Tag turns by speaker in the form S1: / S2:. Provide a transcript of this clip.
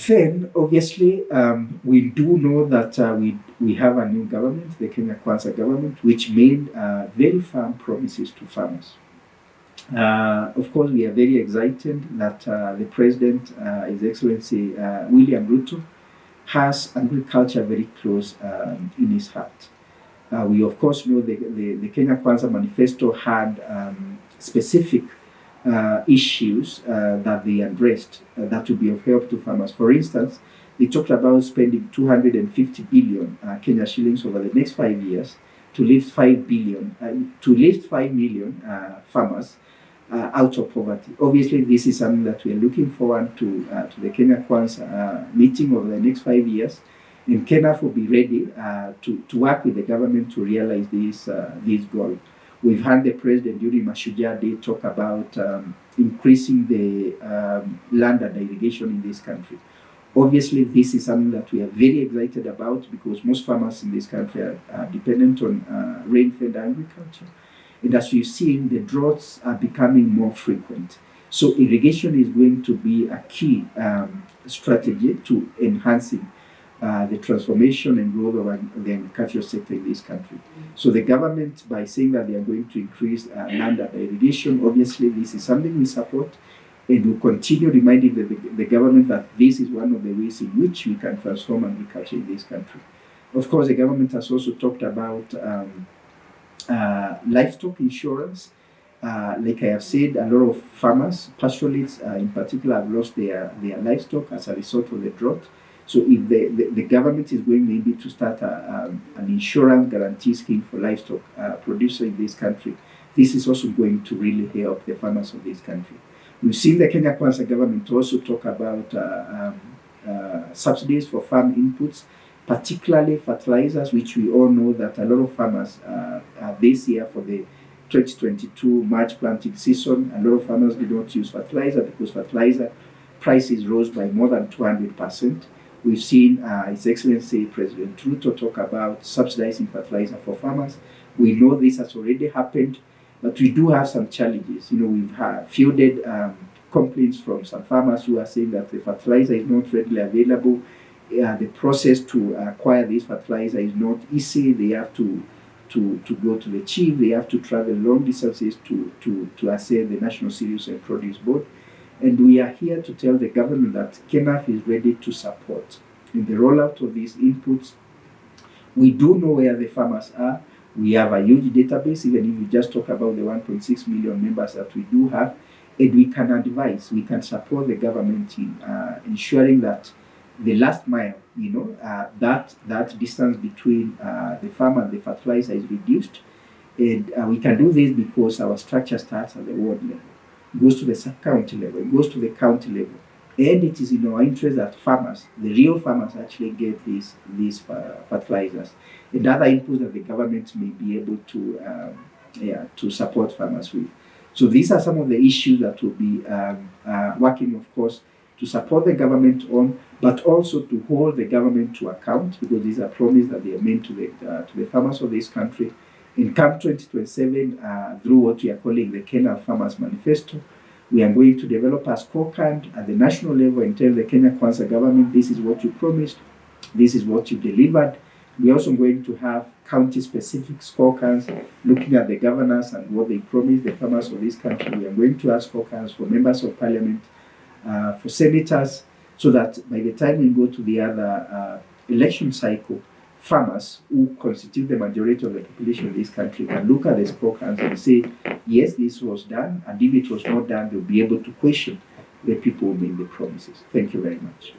S1: Then, obviously, we do know that we have a new government, the Kenya Kwanza government, which made very firm promises to farmers. Of course, we are very excited that the President, His Excellency William Ruto, has agriculture very close in his heart. We, of course, know the Kenya Kwanza Manifesto had specific issues that they addressed that would be of help to farmers. For instance, they talked about spending 250 billion Kenya shillings over the next 5 years to lift 5 billion, to lift 5 million farmers out of poverty. Obviously, this is something that we are looking forward to the Kenya Kwanza meeting over the next 5 years. And KENAFF will be ready to work with the government to realize this goal. We've heard the President during Mashujaa Day talk about increasing the land under irrigation in this country. Obviously, this is something that we are very excited about because most farmers in this country are dependent on rain-fed agriculture. And as we've seen, the droughts are becoming more frequent. So irrigation is going to be a key strategy to enhancing the transformation and growth of the agricultural sector in this country. So the government, by saying that they are going to increase land under irrigation, obviously this is something we support, and we'll continue reminding the government that this is one of the ways in which we can transform agriculture in this country. Of course, the government has also talked about livestock insurance. Like I have said, a lot of farmers, pastoralists in particular, have lost their livestock as a result of the drought. So if the government is going maybe to start an insurance guarantee scheme for livestock producers in this country, this is also going to really help the farmers of this country. We've seen the Kenya Kwanza government also talk about subsidies for farm inputs, particularly fertilizers, which we all know that a lot of farmers this year for the 2022 March planting season, a lot of farmers did not use fertilizer because fertilizer prices rose by more than 200%. We've seen His Excellency President Ruto talk about subsidizing fertilizer for farmers. We know this has already happened, but we do have some challenges. We've fielded complaints from some farmers who are saying that the fertilizer is not readily available. The process to acquire this fertilizer is not easy. They have to go to the chief. They have to travel long distances to assess the National Cereals and Produce Board. And we are here to tell the government that KENAFF is ready to support in the rollout of these inputs. We do know where the farmers are. We have a huge database, even if you just talk about the 1.6 million members that we do have. And we can advise, we can support the government in ensuring that the last mile, that distance between the farmer and the fertilizer is reduced. And we can do this because our structure starts at the ward level, goes to the sub-county level, it goes to the county level. And it is in our interest that farmers, the real farmers, actually get these fertilizers and other inputs that the government may be able to support farmers with. So these are some of the issues that will be working, of course, to support the government on, but also to hold the government to account, because these are promises that they are made to the farmers of this country. In CAMP 2027, through what we are calling the KENAFF Farmers Manifesto, we are going to develop a scorecard at the national level and tell the Kenya Kwanza government, this is what you promised, this is what you delivered. We are also going to have county-specific scorecards looking at the governors and what they promised the farmers of this country. We are going to have scorecards for members of parliament, for senators, so that by the time we go to the other election cycle, farmers who constitute the majority of the population of this country can look at the scorecards and say, yes, this was done, and if it was not done, they'll be able to question the people who made the promises. Thank you very much.